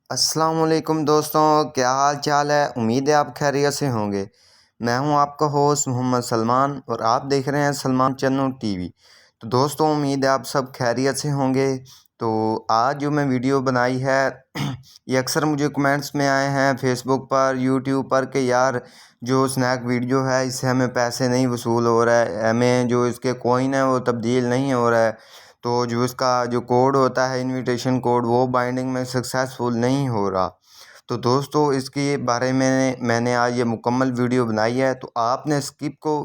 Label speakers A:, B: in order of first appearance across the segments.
A: अस्सलाम वालेकुम दोस्तों, क्या हाल चाल है। उम्मीद है आप खैरियत से होंगे। मैं हूं आपका होस्ट मोहम्मद सलमान और आप देख रहे हैं सलमान चन्नू टीवी। तो दोस्तों, उम्मीद है आप सब खैरियत से होंगे। तो आज जो मैं वीडियो बनाई है ये अक्सर मुझे कमेंट्स में आए हैं फेसबुक पर, यूट्यूब पर कि यार जो स्नैक वीडियो है इससे हमें पैसे नहीं वसूल हो रहा है, हमें जो इसके कॉइन है वो तब्दील नहीं हो रहा है। तो जो इसका जो कोड होता है इनविटेशन कोड वो बाइंडिंग में सक्सेसफुल नहीं हो रहा। तो दोस्तों, इसके बारे में मैंने आज ये मुकम्मल वीडियो बनाई है। तो आपने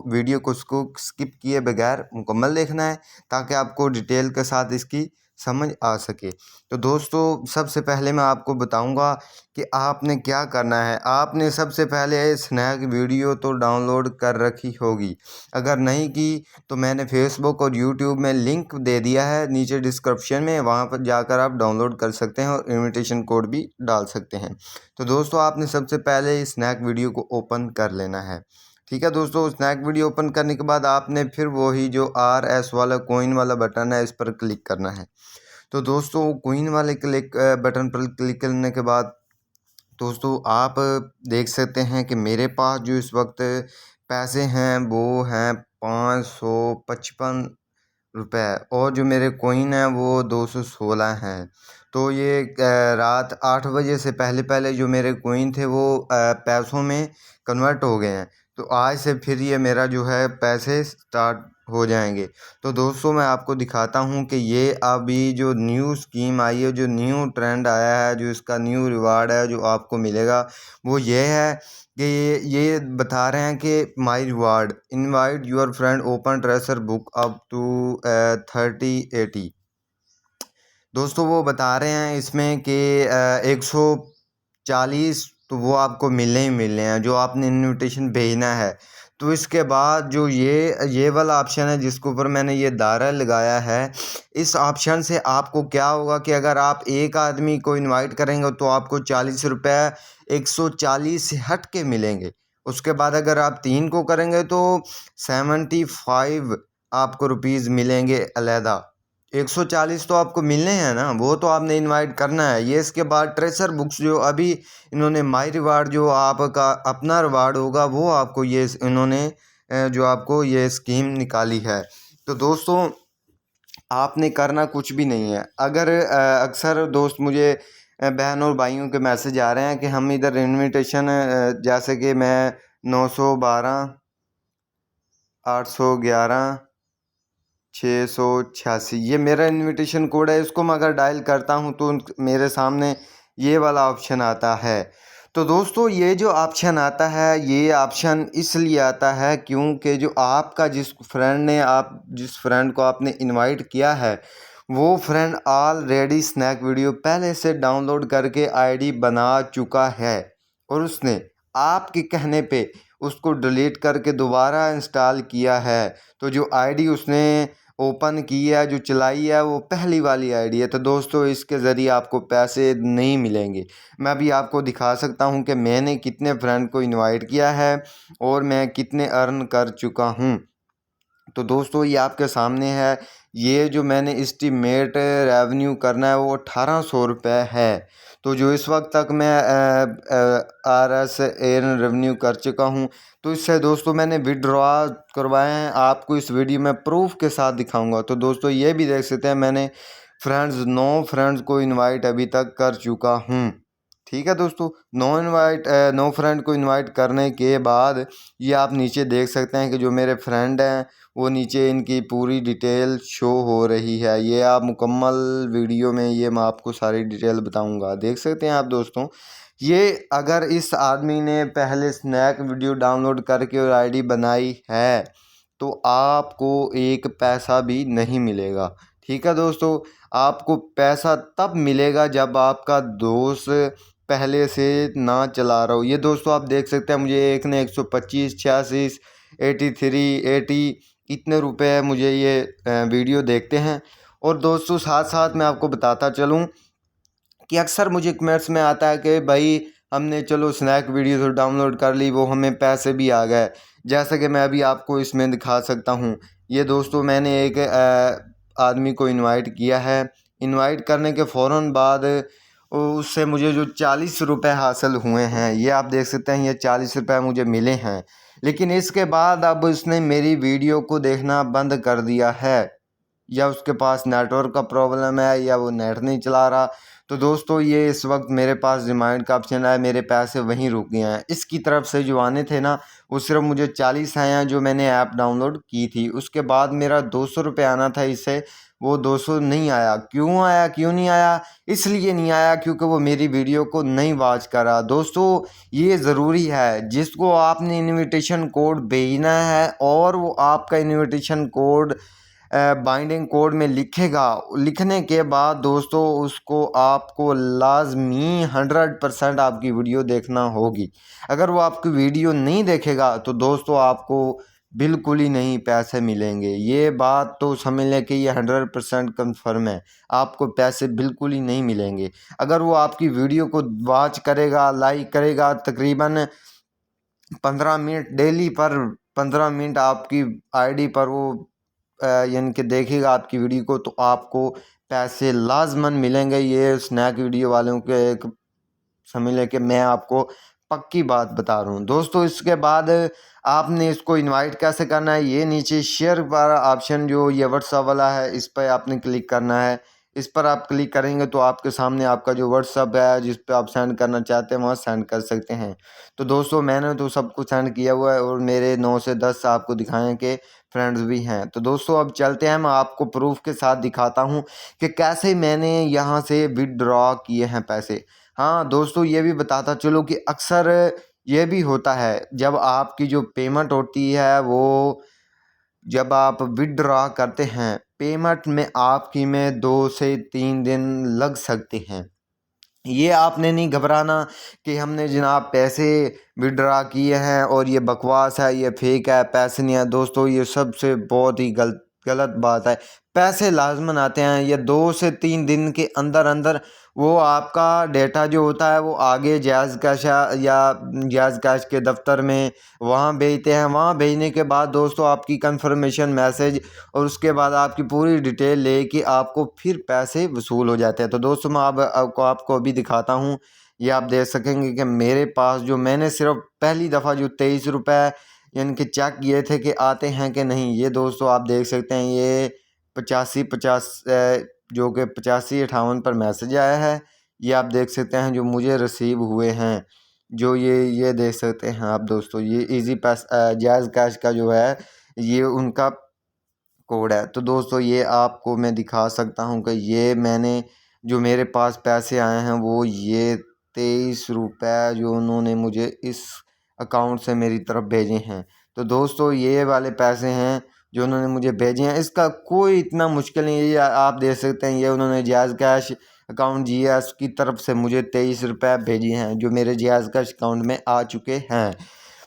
A: वीडियो को स्किप किए बगैर मुकम्मल देखना है ताकि आपको डिटेल के साथ इसकी समझ आ सके। तो दोस्तों, सबसे पहले मैं आपको बताऊंगा कि आपने क्या करना है। आपने सबसे पहले स्नैक वीडियो तो डाउनलोड कर रखी होगी। अगर नहीं की तो मैंने फेसबुक और यूट्यूब में लिंक दे दिया है नीचे डिस्क्रिप्शन में, वहाँ पर जाकर आप डाउनलोड कर सकते हैं और इनविटेशन कोड भी डाल सकते हैं। तो दोस्तों, आपने सबसे पहले स्नैक वीडियो को ओपन कर लेना है। ठीक है दोस्तों, स्नैक वीडियो ओपन करने के बाद आपने फिर वही जो RS वाला कॉइन वाला बटन है इस पर क्लिक करना है। तो दोस्तों, कॉइन वाले बटन पर क्लिक करने के बाद दोस्तों आप देख सकते हैं कि मेरे पास जो इस वक्त पैसे हैं वो हैं 555 रुपये और जो मेरे कॉइन हैं वो 216 हैं। तो ये रात 8 बजे से पहले पहले जो मेरे कॉइन थे वो पैसों में कन्वर्ट हो गए हैं। तो आज से फिर ये मेरा जो है पैसे स्टार्ट हो जाएंगे। तो दोस्तों, मैं आपको दिखाता हूँ कि ये अभी जो न्यू स्कीम आई है, जो न्यू ट्रेंड आया है, जो इसका न्यू रिवार्ड है जो आपको मिलेगा वो ये है कि ये बता रहे हैं कि my reward invite your friend open tracer book up to 3080। दोस्तों, वो बता रहे हैं इसमें कि 140 तो वो आपको मिलने ही मिलने हैं जो आपने इनविटेशन भेजना है। तो इसके बाद जो ये वाला ऑप्शन है जिसके ऊपर मैंने ये दायरा लगाया है, इस ऑप्शन से आपको क्या होगा कि अगर आप एक आदमी को इनवाइट करेंगे तो आपको 40 रुपये 140 से हट के मिलेंगे। उसके बाद अगर आप 3 को करेंगे तो 75 आपको रुपीज़ मिलेंगे अलहदा। 140 तो आपको मिलने हैं ना, वो तो आपने इनवाइट करना है। ये इसके बाद ट्रेसर बुक्स जो अभी इन्होंने माई रिवार्ड जो आपका अपना रिवार्ड होगा वो आपको ये इन्होंने जो आपको ये स्कीम निकाली है। तो दोस्तों, आपने करना कुछ भी नहीं है। अगर अक्सर दोस्त मुझे बहन और भाइयों के मैसेज आ रहे हैं कि हम इधर इनविटेशन जैसे कि मैं 912 811 686 ये मेरा इनविटेशन कोड है। इसको मैं अगर डायल करता हूँ तो मेरे सामने ये वाला ऑप्शन आता है। तो दोस्तों, ये जो ऑप्शन आता है ये ऑप्शन इसलिए आता है क्योंकि जो आपका जिस फ्रेंड को आपने इनवाइट किया है वो फ्रेंड ऑलरेडी स्नैक वीडियो पहले से डाउनलोड करके आईडी बना चुका है और उसने आपके कहने पे उसको डिलीट करके दोबारा इंस्टॉल किया है। तो जो आईडी उसने ओपन की है, जो चलाई है, वो पहली वाली आईडी है। तो दोस्तों, इसके ज़रिए आपको पैसे नहीं मिलेंगे। मैं अभी आपको दिखा सकता हूँ कि मैंने कितने फ्रेंड को इनवाइट किया है और मैं कितने अर्न कर चुका हूँ। तो दोस्तों, ये आपके सामने है। ये जो मैंने इस्टीमेट रेवेन्यू करना है वो 1800 रुपये है। तो जो इस वक्त तक मैं RS एन रेवेन्यू कर चुका हूँ। तो इससे दोस्तों मैंने विड्रॉ करवाए हैं, आपको इस वीडियो में प्रूफ के साथ दिखाऊंगा। तो दोस्तों, ये भी देख सकते हैं मैंने 9 फ्रेंड्स को इनवाइट अभी तक कर चुका हूँ। ठीक है दोस्तों, 9 फ्रेंड को इनवाइट करने के बाद ये आप नीचे देख सकते हैं कि जो मेरे फ्रेंड हैं वो नीचे इनकी पूरी डिटेल शो हो रही है। ये आप मुकम्मल वीडियो में ये मैं आपको सारी डिटेल बताऊंगा। देख सकते हैं आप दोस्तों, ये अगर इस आदमी ने पहले स्नैक वीडियो डाउनलोड करके और आईडी बनाई है तो आपको एक पैसा भी नहीं मिलेगा। ठीक है दोस्तों, आपको पैसा तब मिलेगा जब आपका दोस्त पहले से ना चला रहा हो। ये दोस्तों आप देख सकते हैं मुझे एक ने 125 86 83 80 इतने रुपए मुझे ये वीडियो देखते हैं। और दोस्तों, साथ साथ मैं आपको बताता चलूँ कि अक्सर मुझे कमेंट्स में आता है कि भाई हमने चलो स्नैक वीडियो तो डाउनलोड कर ली, वो हमें पैसे भी आ गए। जैसा कि मैं अभी आपको इसमें दिखा सकता हूँ। ये दोस्तों मैंने एक आदमी को इनवाइट किया है। इनवाइट करने के फ़ौरन बाद उससे मुझे जो 40 रुपये हासिल हुए हैं, ये आप देख सकते हैं, ये 40 रुपये मुझे मिले हैं। लेकिन इसके बाद अब उसने मेरी वीडियो को देखना बंद कर दिया है, या उसके पास नेटवर्क का प्रॉब्लम है, या वो नेट नहीं चला रहा। तो दोस्तों ये इस वक्त मेरे पास रिमाइंड का ऑप्शन है, मेरे पैसे वहीं रुक गए हैं। इसकी तरफ से जो आने थे ना, वो सिर्फ मुझे 40 आए हैं जो मैंने ऐप डाउनलोड की थी। उसके बाद मेरा 200 रुपये आना था इससे, वो 200 नहीं आया। क्यों आया, क्यों नहीं आया? इसलिए नहीं आया क्योंकि वो मेरी वीडियो को नहीं वॉच करा। दोस्तों ये ज़रूरी है, जिसको आपने इनविटेशन कोड भेजना है और वो आपका इनविटेशन कोड बाइंडिंग कोड में लिखेगा, लिखने के बाद दोस्तों उसको आपको लाजमी 100% आपकी वीडियो देखना होगी। अगर वो आपकी वीडियो नहीं देखेगा तो दोस्तों आपको बिल्कुल ही नहीं पैसे मिलेंगे। ये बात तो समझ लें कि ये 100% कन्फर्म है, आपको पैसे बिल्कुल ही नहीं मिलेंगे। अगर वो आपकी वीडियो को वॉच करेगा, लाइक करेगा, तकरीबन 15 मिनट डेली पर 15 मिनट आपकी आईडी पर वो यानी कि देखेगा आपकी वीडियो को, तो आपको पैसे लाजमन मिलेंगे। ये स्नैक वीडियो वालों के एक समझ लें कि मैं आपको पक्की बात बता रहा हूँ। दोस्तों इसके बाद आपने इसको इनवाइट कैसे करना है, ये नीचे शेयर वाला ऑप्शन जो ये व्हाट्सअप वाला है, इस पर आपने क्लिक करना है। इस पर आप क्लिक करेंगे तो आपके सामने आपका जो व्हाट्सअप है जिस पे आप सेंड करना चाहते हैं वहाँ सेंड कर सकते हैं। तो दोस्तों मैंने तो सब कुछ सेंड किया हुआ है और मेरे 9 से 10 आपको दिखाएं कि फ्रेंड्स भी हैं। तो दोस्तों अब चलते हैं, मैं आपको प्रूफ के साथ दिखाता हूँ कि कैसे मैंने यहाँ से विदड्रॉ किए हैं पैसे। हाँ दोस्तों ये भी बताता चलो कि अक्सर ये भी होता है, जब आपकी जो पेमेंट होती है वो जब आप विदड्रॉ करते हैं, पेमेंट में आपकी में 2 से 3 दिन लग सकते हैं। ये आपने नहीं घबराना कि हमने जनाब पैसे विड्रा किए हैं और ये बकवास है, ये फेक है, पैसे नहीं है। दोस्तों ये सबसे बहुत ही गलत बात है। पैसे लाजमन आते हैं, ये 2 से 3 दिन के अंदर अंदर वो आपका डेटा जो होता है वो आगे जायज़ कैश या जायज़ कैश के दफ्तर में वहाँ भेजते हैं। वहाँ भेजने के बाद दोस्तों आपकी कंफर्मेशन मैसेज और उसके बाद आपकी पूरी डिटेल लेके आपको फिर पैसे वसूल हो जाते हैं। तो दोस्तों मैं अब आपको अभी दिखाता हूँ, ये आप देख सकेंगे कि मेरे पास जो मैंने सिर्फ पहली दफ़ा जो 23 रुपये यानी कि चेक किए थे कि आते हैं कि नहीं, ये दोस्तों आप देख सकते हैं ये 85 जो कि 85-58 पर मैसेज आया है। ये आप देख सकते हैं जो मुझे रिसीव हुए हैं, जो ये देख सकते हैं आप दोस्तों, ये इजी पैस जायज़ कैश का जो है ये उनका कोड है। तो दोस्तों ये आपको मैं दिखा सकता हूँ कि ये मैंने जो मेरे पास पैसे आए हैं वो ये 23 रुपये जो उन्होंने मुझे इस अकाउंट से मेरी तरफ भेजे हैं। तो दोस्तों ये वाले पैसे हैं जो उन्होंने मुझे भेजे हैं, इसका कोई इतना मुश्किल नहीं है। ये आप देख सकते हैं, ये उन्होंने जायज़ कैश अकाउंट जीएस की तरफ से मुझे 23 रुपये भेजे हैं जो मेरे जायज़ कैश अकाउंट में आ चुके हैं।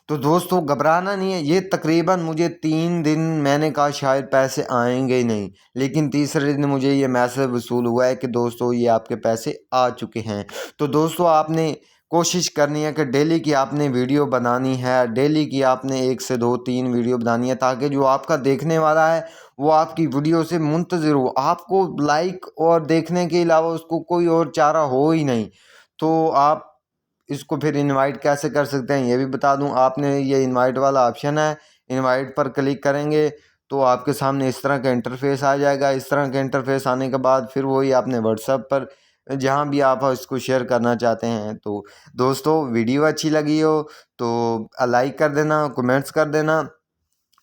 A: तो दोस्तों घबराना नहीं है, ये तकरीबन मुझे 3 दिन मैंने कहा शायद पैसे आएंगे ही नहीं, लेकिन तीसरे दिन मुझे ये मैसेज वसूल हुआ है कि दोस्तों ये आपके पैसे आ चुके हैं। तो दोस्तों आपने कोशिश करनी है कि डेली की आपने वीडियो बनानी है, डेली की आपने 1 से 2-3 वीडियो बनानी है, ताकि जो आपका देखने वाला है वो आपकी वीडियो से मुंतज़िर हो। आपको लाइक और देखने के अलावा उसको कोई और चारा हो ही नहीं। तो आप इसको फिर इनवाइट कैसे कर सकते हैं ये भी बता दूं। आपने ये इनवाइट वाला ऑप्शन है, इनवाइट पर क्लिक करेंगे तो आपके सामने इस तरह का इंटरफेस आ जाएगा। इस तरह का इंटरफेस आने के बाद फिर वही आपने व्हाट्सएप पर जहां भी आप इसको शेयर करना चाहते हैं। तो दोस्तों वीडियो अच्छी लगी हो तो लाइक कर देना, कमेंट्स कर देना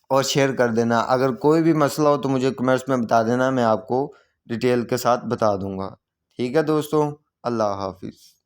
A: और शेयर कर देना। अगर कोई भी मसला हो तो मुझे कमेंट्स में बता देना, मैं आपको डिटेल के साथ बता दूंगा। ठीक है दोस्तों, अल्लाह हाफिज़।